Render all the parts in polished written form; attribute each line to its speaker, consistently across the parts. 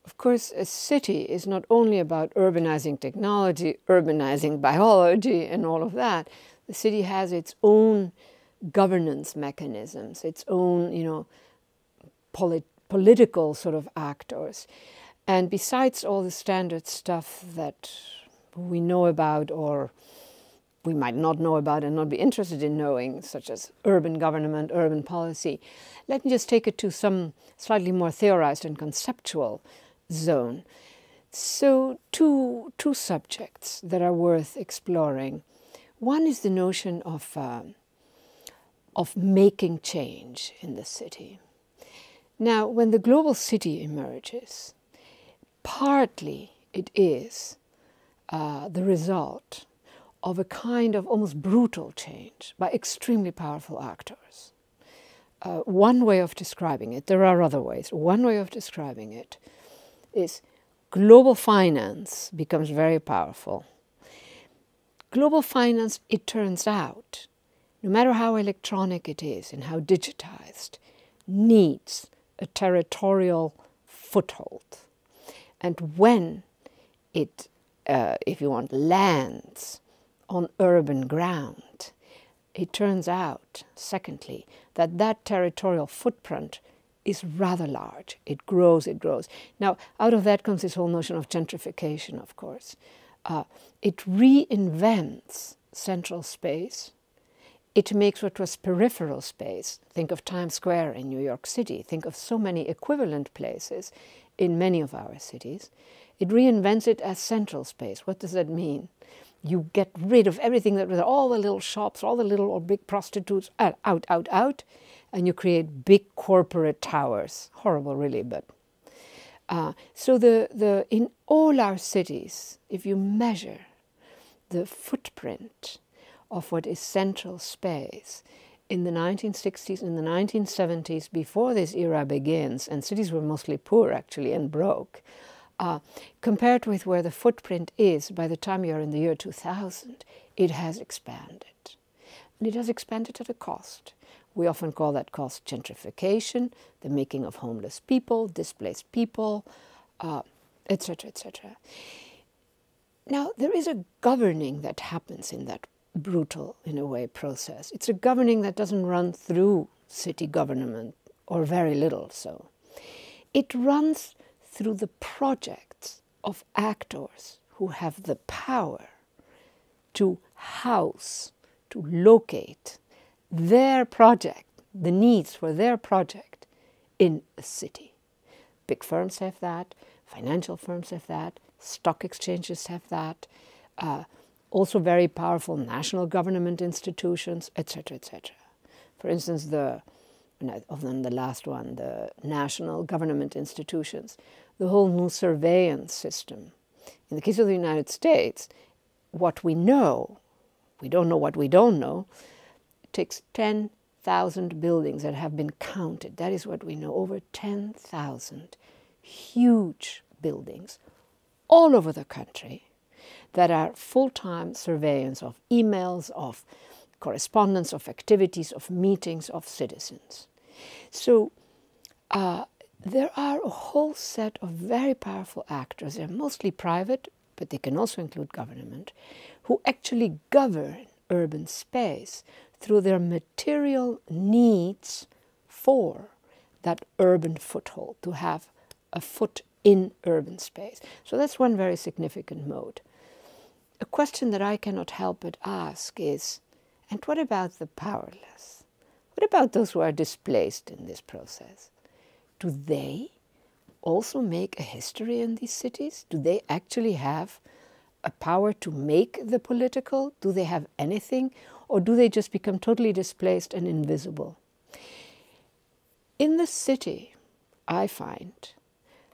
Speaker 1: of course, a city is not only about urbanizing technology, urbanizing biology, and all of that. The city has its own governance mechanisms, its own, political sort of actors. And besides all the standard stuff that we know about, or we might not know about and not be interested in knowing, such as urban government, urban policy, let me just take it to some slightly more theorized and conceptual zone. So two subjects that are worth exploring. One is the notion of making change in the city. Now, when the global city emerges, partly it is the result of a kind of almost brutal change by extremely powerful actors. One way of describing it, there are other ways, one way of describing it is global finance becomes very powerful. Global finance, it turns out, no matter how electronic it is and how digitized, needs a territorial foothold. And when it, if you want, lands on urban ground, it turns out, secondly, that that territorial footprint is rather large. It grows, it grows. Now, out of that comes this whole notion of gentrification, of course. It reinvents central space. It makes what was peripheral space. Think of Times Square in New York City. Think of so many equivalent places in many of our cities. It reinvents it as central space. What does that mean? You get rid of everything that was all the little shops, all the little or big prostitutes, out, and you create big corporate towers. Horrible, really, but. So in all our cities, if you measure the footprint of what is central space in the 1960s and the 1970s, before this era begins, and cities were mostly poor actually and broke, compared with where the footprint is by the time you're in the year 2000, it has expanded. And it has expanded at a cost. We often call that cost gentrification, the making of homeless people, displaced people, etc., etc. Now, there is a governing that happens in that brutal, in a way, process. It's a governing that doesn't run through city government, or very little so. It runs through the projects of actors who have the power to house, to locate their project, the needs for their project in a city. Big firms have that, financial firms have that, stock exchanges have that, also very powerful national government institutions, etc., etc. For instance, the last one, the national government institutions, the whole new surveillance system. In the case of the United States, what we know, we don't know what we don't know, it takes 10,000 buildings that have been counted. That is what we know, over 10,000 huge buildings all over the country that are full-time surveillance of emails, of correspondence, of activities, of meetings of citizens. So there are a whole set of very powerful actors. They're mostly private, but they can also include government, who actually govern urban space through their material needs for that urban foothold, to have a foot in urban space. So that's one very significant mode. A question that I cannot help but ask is, and what about the powerless? What about those who are displaced in this process? Do they also make a history in these cities? Do they actually have a power to make the political? Do they have anything? Or do they just become totally displaced and invisible? In the city, I find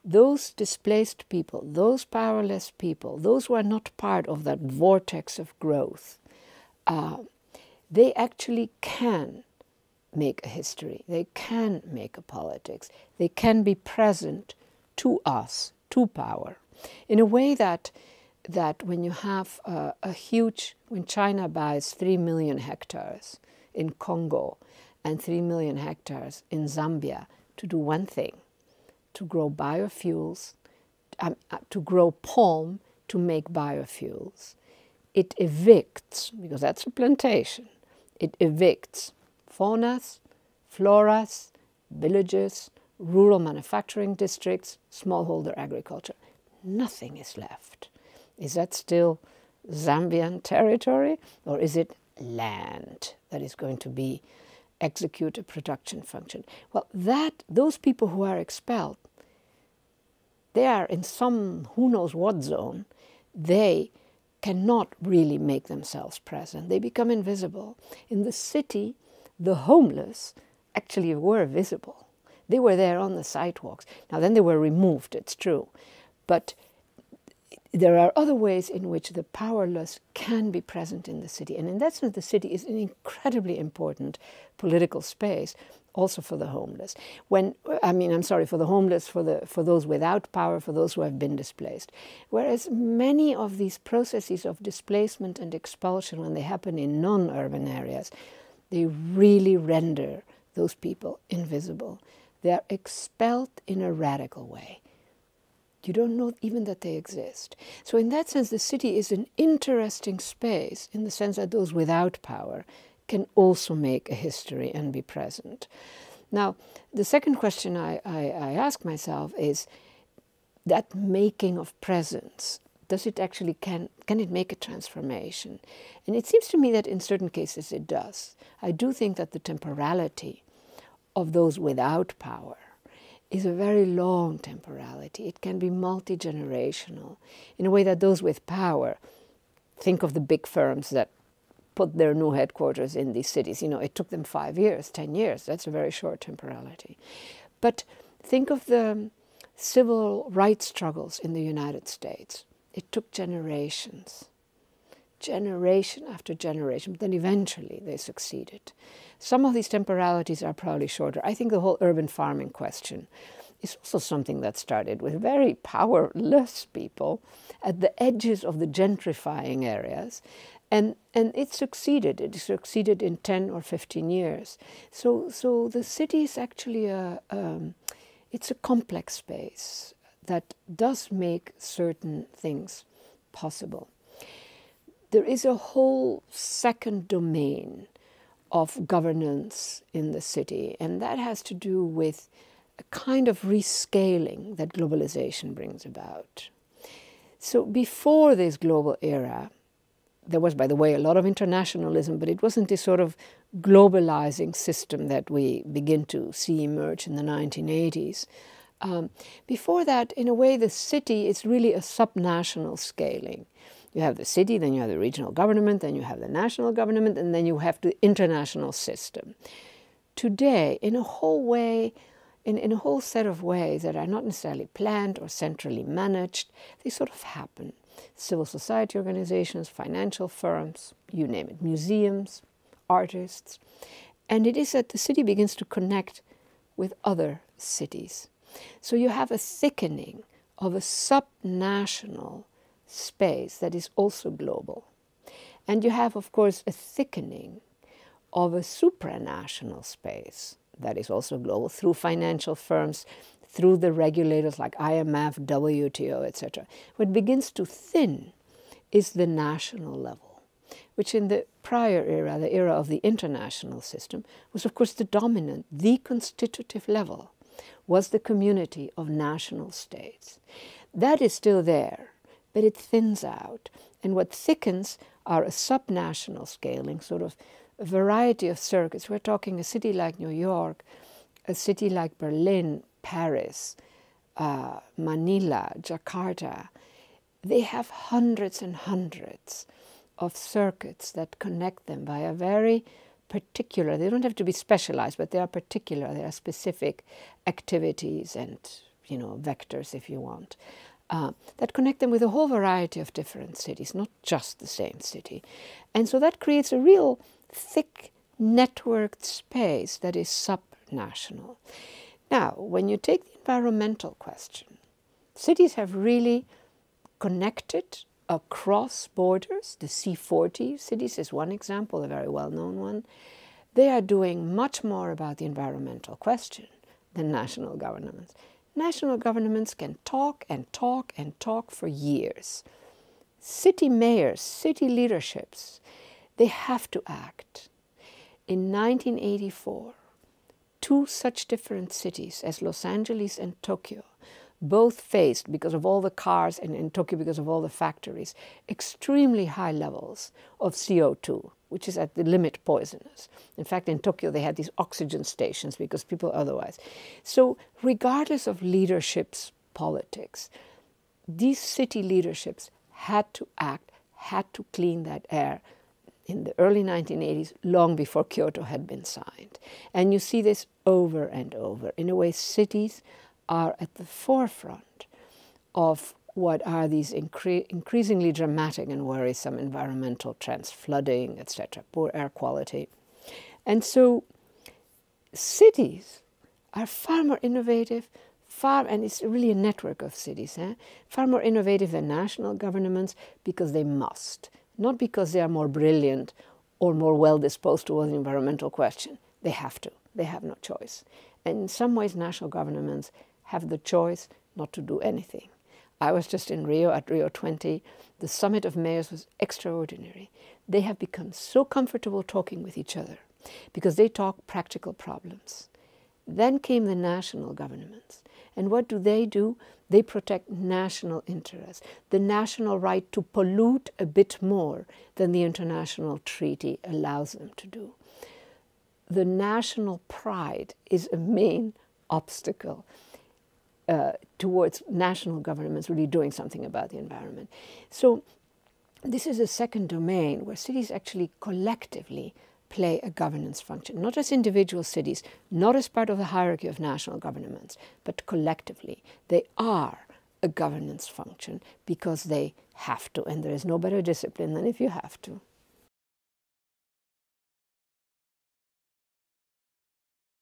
Speaker 1: those displaced people, those powerless people, those who are not part of that vortex of growth, they actually can make a history. They can make a politics. They can be present to us, to power, in a way that when you have a huge, when China buys 3 million hectares in Congo and 3 million hectares in Zambia to do one thing, to grow biofuels, to grow palm to make biofuels. It evicts, because that's a plantation, it evicts faunas, floras, villages, rural manufacturing districts, smallholder agriculture. Nothing is left. Is that still Zambian territory, or is it land that is going to be execute a production function? Well, those people who are expelled, they are in some who knows what zone. They cannot really make themselves present. They become invisible. In the city, the homeless actually were visible. They were there on the sidewalks. Now then they were removed, it's true. But there are other ways in which the powerless can be present in the city. And in that sense, the city is an incredibly important political space, also for the homeless. For the homeless, for those without power, for those who have been displaced. Whereas many of these processes of displacement and expulsion, when they happen in non-urban areas, they really render those people invisible. They are expelled in a radical way. You don't know even that they exist. So in that sense, the city is an interesting space in the sense that those without power can also make a history and be present. Now, the second question I ask myself is that making of presence, does it actually, can it make a transformation? And it seems to me that in certain cases it does. I do think that the temporality of those without power is a very long temporality. It can be multi-generational in a way that those with power, think of the big firms that put their new headquarters in these cities. It took them 5 years, 10 years. That's a very short temporality. But think of the civil rights struggles in the United States. It took generations, generation after generation, but then eventually they succeeded. Some of these temporalities are probably shorter. I think the whole urban farming question is also something that started with very powerless people at the edges of the gentrifying areas. And it succeeded. It succeeded in 10 or 15 years. So the city is actually it's a complex space that does make certain things possible. There is a whole second domain of governance in the city, and that has to do with a kind of rescaling that globalization brings about. So before this global era, there was, by the way, a lot of internationalism, but it wasn't this sort of globalizing system that we begin to see emerge in the 1980s. Before that, in a way, the city is really a subnational scaling. You have the city, then you have the regional government, then you have the national government, and then you have the international system. Today, in a whole way, in a whole set of ways that are not necessarily planned or centrally managed, they sort of happen. Civil society organizations, financial firms, you name it, museums, artists. And it is that the city begins to connect with other cities. So you have a thickening of a subnational space that is also global. And you have, of course, a thickening of a supranational space that is also global through financial firms, through the regulators like IMF, WTO, etc. What begins to thin is the national level, which in the prior era, the era of the international system, was of course the dominant, the constitutive level, was the community of national states. That is still there, but it thins out. And what thickens are a subnational scaling, sort of a variety of circuits. We're talking a city like New York, a city like Berlin, Paris, Manila, Jakarta. They have hundreds and hundreds of circuits that connect them by a very particular, they don't have to be specialized, but they are particular, they are specific activities and, vectors, if you want, that connect them with a whole variety of different cities, not just the same city. And so that creates a real thick, networked space that is subnational. Now, when you take the environmental question, cities have really connected across borders. The C40 cities is one example, a very well-known one. They are doing much more about the environmental question than national governments. National governments can talk and talk and talk for years. City mayors, city leaderships, they have to act. In 1984, two such different cities as Los Angeles and Tokyo both faced, because of all the cars, and in Tokyo because of all the factories, extremely high levels of CO2, which is at the limit poisonous. In fact, in Tokyo they had these oxygen stations because people otherwise. So regardless of leadership's politics, these city leaderships had to act, had to clean that air in the early 1980s, long before Kyoto had been signed. And you see this over and over. In a way, cities are at the forefront of what are these increasingly dramatic and worrisome environmental trends, flooding, etc., poor air quality. And so cities are far more innovative, and it's really a network of cities, far more innovative than national governments because they must, not because they are more brilliant or more well-disposed towards the environmental question. They have to. They have no choice. And in some ways, national governments have the choice not to do anything. I was just in Rio at Rio 20. The summit of mayors was extraordinary. They have become so comfortable talking with each other because they talk practical problems. Then came the national governments. And what do? They protect national interests, the national right to pollute a bit more than the international treaty allows them to do. The national pride is a main obstacle towards national governments really doing something about the environment. So this is a second domain where cities actually collectively play a governance function, not as individual cities, not as part of the hierarchy of national governments, but collectively. They are a governance function because they have to, and there is no better discipline than if you have to.